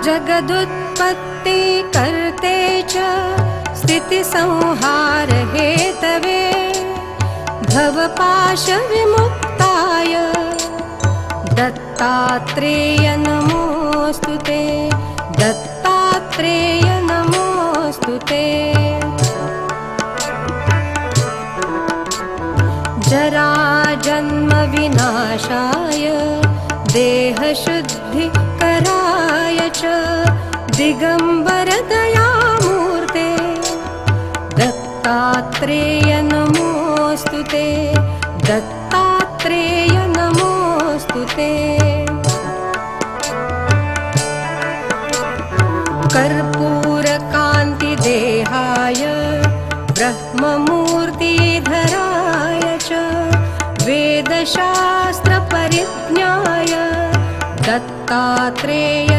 जगदुत्पत्ति कर्ते च स्थिति संहार हेतवे भवपाश विमुक्ताय दत्तात्रेय नमोस्तुते दत्तात्रेय नमोस्तुते। जरा जन्म विनाशाय देहशुद्धिकराय च दिगंबर दयामूर्ते दत्तात्रेय नमोस्तुते दत्तात्रेय नमोस्तुते। कर्पूरकान्तिदेहाय ब्रह्ममूर्तिधराय च वेदशास्त्रपरिज्ञाय दत्तात्रेय